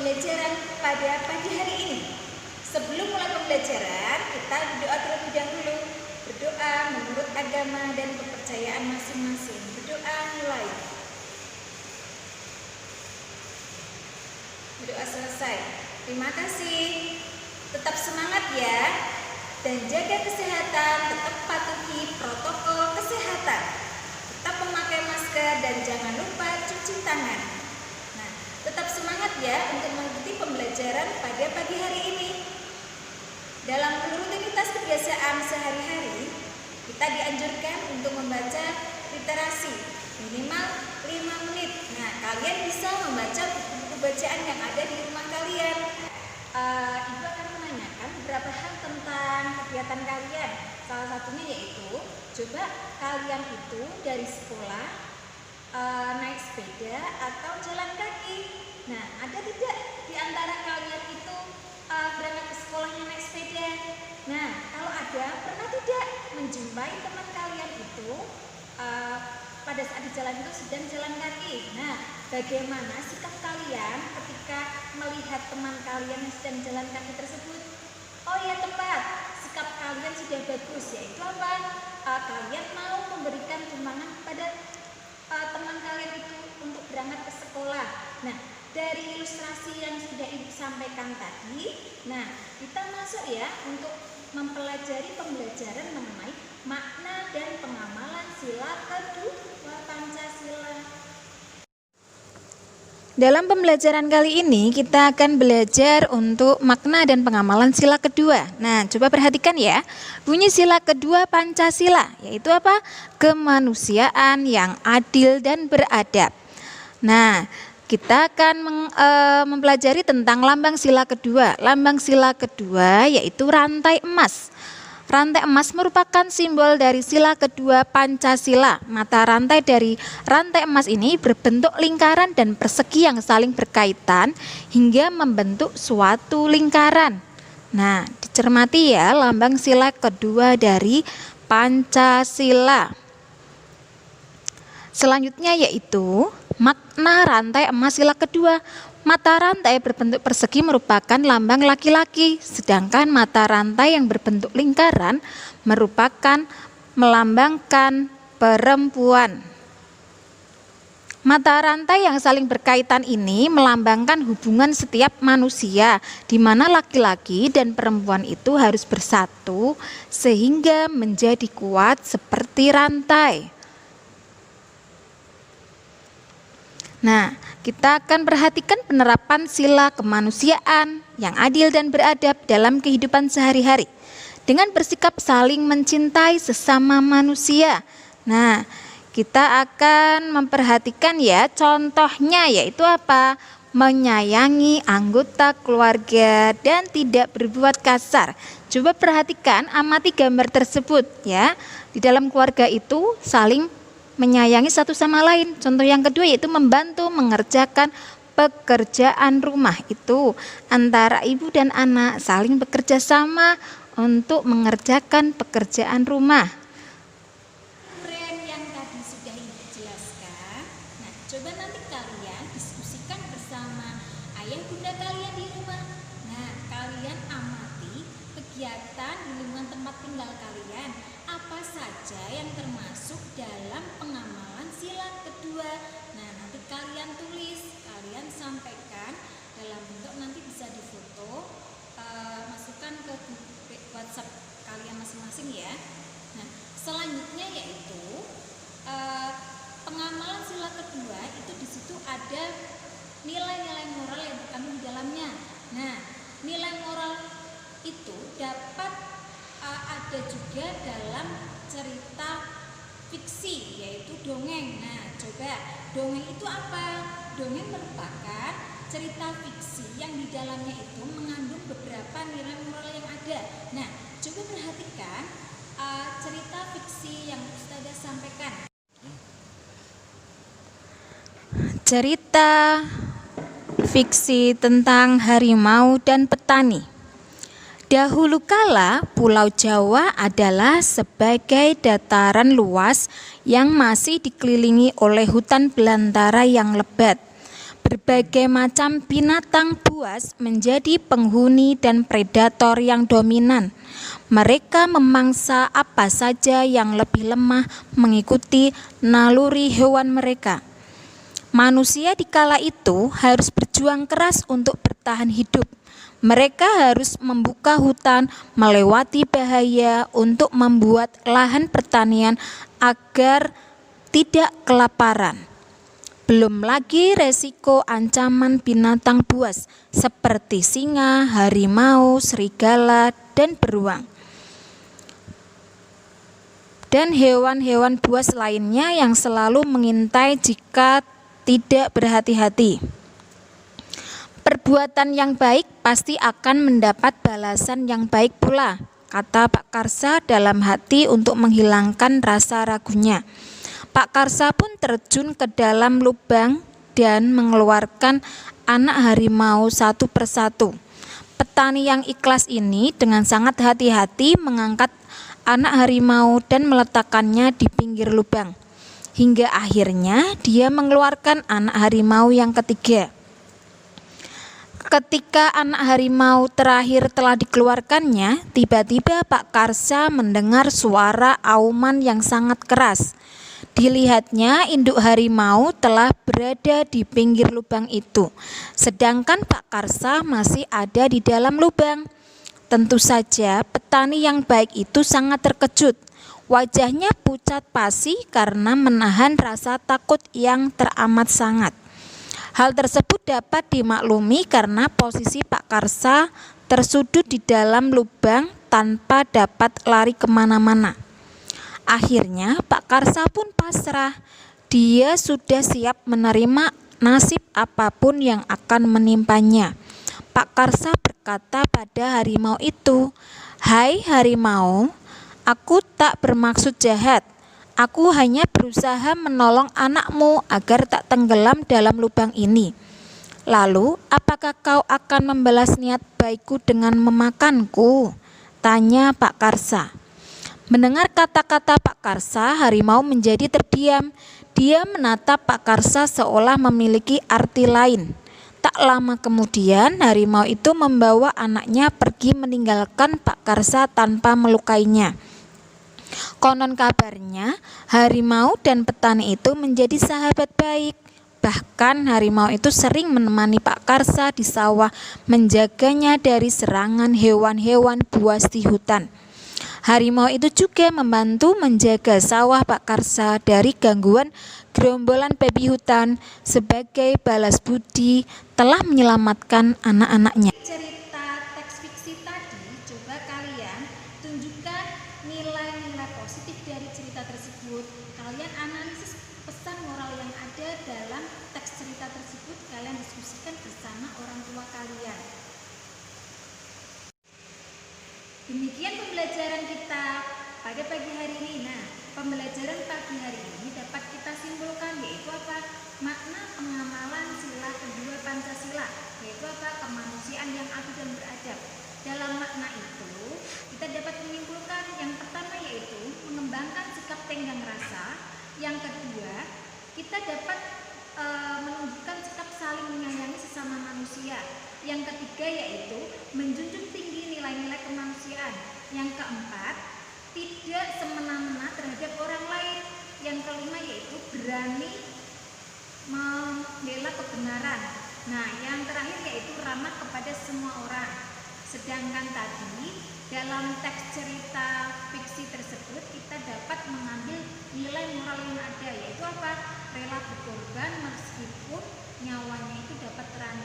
pembelajaran pada pagi hari ini. Sebelum mulai pembelajaran, kita berdoa terlebih dahulu. Berdoa menurut agama dan kepercayaan masing-masing. Berdoa mulai. Berdoa selesai. Terima kasih. Tetap semangat ya. Dan jaga kesehatan, tetap patuhi protokol kesehatan. Tetap memakai masker dan jangan lupa cuci tangan. Nah, tetap semangat ya untuk mengikuti pembelajaran pada pagi hari ini. Dalam rutinitas kebiasaan sehari-hari, kita dianjurkan untuk membaca literasi minimal 5 menit. Nah, kalian bisa membaca buku-buku bacaan yang ada di rumah kalian. Ibu akan menanyakan beberapa hal tentang kegiatan kalian. Salah satunya yaitu, coba kalian itu dari sekolah naik sepeda atau jalan kaki. Nah, ada tidak di antara kalian itu berangkat ke sekolahnya naik sepeda? Nah, kalau ada, pernah tidak menjumpai teman kalian itu pada saat di jalan itu sedang jalan kaki? Nah, bagaimana sikap kalian ketika melihat teman kalian yang sedang jalan kaki tersebut? Oh ya, tepat, sikap kalian sudah bagus, yaitu apa? Kalian mau memberikan sumbangan kepada teman kalian itu untuk berangkat ke sekolah. Nah, dari ilustrasi yang sudah Ibu sampaikan tadi, nah kita masuk ya untuk mempelajari pembelajaran mengenai makna dan pengamalan sila kedua Pancasila. Dalam pembelajaran kali ini kita akan belajar untuk makna dan pengamalan sila kedua. Nah, coba perhatikan ya. Bunyi sila kedua Pancasila yaitu apa? Kemanusiaan yang adil dan beradab. Nah, kita akan mempelajari tentang lambang sila kedua. Lambang sila kedua yaitu rantai emas. Rantai emas merupakan simbol dari sila kedua Pancasila. Mata rantai dari rantai emas ini berbentuk lingkaran dan persegi yang saling berkaitan hingga membentuk suatu lingkaran. Nah, dicermati ya lambang sila kedua dari Pancasila. Selanjutnya yaitu makna rantai emas sila kedua. Mata rantai berbentuk persegi merupakan lambang laki-laki, sedangkan mata rantai yang berbentuk lingkaran merupakan melambangkan perempuan. Mata rantai yang saling berkaitan ini melambangkan hubungan setiap manusia, di mana laki-laki dan perempuan itu harus bersatu sehingga menjadi kuat seperti rantai. Nah, kita akan perhatikan penerapan sila kemanusiaan yang adil dan beradab dalam kehidupan sehari-hari dengan bersikap saling mencintai sesama manusia. Nah, kita akan memperhatikan ya contohnya yaitu apa? Menyayangi anggota keluarga dan tidak berbuat kasar. Coba perhatikan, amati gambar tersebut ya. Di dalam keluarga itu saling menyayangi satu sama lain. Contoh yang kedua yaitu membantu mengerjakan pekerjaan rumah. Itu antara ibu dan anak saling bekerja sama untuk mengerjakan pekerjaan rumah. Yang tadi sudah Ibu jelaskan. Nah, coba nanti kalian diskusikan bersama ayah bunda kalian di rumah. Nah, kalian amati kegiatan di lingkungan tempat tinggal kalian. Apa saja yang termasuk dalam pengamalan sila kedua? Nah, nanti kalian tulis, kalian sampaikan dalam bentuk nanti bisa difoto, masukkan ke WhatsApp kalian masing-masing ya. Nah, selanjutnya yaitu pengamalan sila kedua itu di situ ada nilai-nilai moral yang terkandung di dalamnya. Nah, nilai moral itu dapat ada juga dalam cerita fiksi yaitu dongeng. Nah, coba dongeng itu apa? Dongeng merupakan cerita fiksi yang di dalamnya itu mengandung beberapa nilai moral yang ada. Nah, coba perhatikan cerita fiksi yang Ustazah sampaikan. Cerita fiksi tentang harimau dan petani. Dahulu kala, Pulau Jawa adalah sebagai dataran luas yang masih dikelilingi oleh hutan belantara yang lebat. Berbagai macam binatang buas menjadi penghuni dan predator yang dominan. Mereka memangsa apa saja yang lebih lemah mengikuti naluri hewan mereka. Manusia di kala itu harus berjuang keras untuk bertahan hidup. Mereka harus membuka hutan, melewati bahaya untuk membuat lahan pertanian agar tidak kelaparan. Belum lagi resiko ancaman binatang buas seperti singa, harimau, serigala, dan beruang. Dan hewan-hewan buas lainnya yang selalu mengintai jika tidak berhati-hati. Perbuatan yang baik pasti akan mendapat balasan yang baik pula, kata Pak Karsa dalam hati untuk menghilangkan rasa ragunya. Pak Karsa pun terjun ke dalam lubang dan mengeluarkan anak harimau satu persatu. Petani yang ikhlas ini dengan sangat hati-hati mengangkat anak harimau dan meletakkannya di pinggir lubang. Hingga akhirnya dia mengeluarkan anak harimau yang ketiga. Ketika anak harimau terakhir telah dikeluarkannya, tiba-tiba Pak Karsa mendengar suara auman yang sangat keras. Dilihatnya induk harimau telah berada di pinggir lubang itu, sedangkan Pak Karsa masih ada di dalam lubang. Tentu saja petani yang baik itu sangat terkejut. Wajahnya pucat pasi karena menahan rasa takut yang teramat sangat. Hal tersebut dapat dimaklumi karena posisi Pak Karsa tersudut di dalam lubang tanpa dapat lari kemana-mana. Akhirnya Pak Karsa pun pasrah. Dia sudah siap menerima nasib apapun yang akan menimpanya. Pak Karsa berkata pada harimau itu, "Hai harimau, aku tak bermaksud jahat. Aku hanya berusaha menolong anakmu agar tak tenggelam dalam lubang ini. Lalu, apakah kau akan membalas niat baikku dengan memakanku?" tanya Pak Karsa. Mendengar kata-kata Pak Karsa, harimau menjadi terdiam. Dia menatap Pak Karsa seolah memiliki arti lain. Tak lama kemudian, harimau itu membawa anaknya pergi meninggalkan Pak Karsa tanpa melukainya. Konon kabarnya, harimau dan petani itu menjadi sahabat baik. Bahkan harimau itu sering menemani Pak Karsa di sawah, menjaganya dari serangan hewan-hewan buas di hutan. Harimau itu juga membantu menjaga sawah Pak Karsa dari gangguan gerombolan babi hutan. Sebagai balas budi telah menyelamatkan anak-anaknya. Cerita teks fiksi tadi, coba kalian tunjukkan nilai-nilai positif dari cerita tersebut. Kalian analisis pesan moral yang ada dalam teks cerita tersebut. Kalian diskusikan bersama orang tua kalian. Demikian pembelajaran kita pada pagi hari ini. Nah, pembelajaran pagi hari ini dapat kita simpulkan yaitu apa? Makna pengamalan sila kedua Pancasila, yaitu apa? Kemanusiaan yang adil dan beradab. Dalam makna itu, kita dapat menyimpulkan yang pertama yaitu mengembangkan sikap tenggang rasa. Yang kedua, kita dapat menunjukkan sikap saling menyayangi sesama manusia. Yang ketiga yaitu menjunjung tinggi nilai-nilai kemanusiaan. Yang keempat, tidak semena-mena terhadap orang lain. Yang kelima yaitu berani membela kebenaran. Nah, yang terakhir yaitu ramah kepada semua orang. Sedangkan tadi dalam teks cerita fiksi tersebut kita dapat mengambil nilai moral yang ada, yaitu apa? Rela berkorban meskipun nyawanya itu dapat terancam.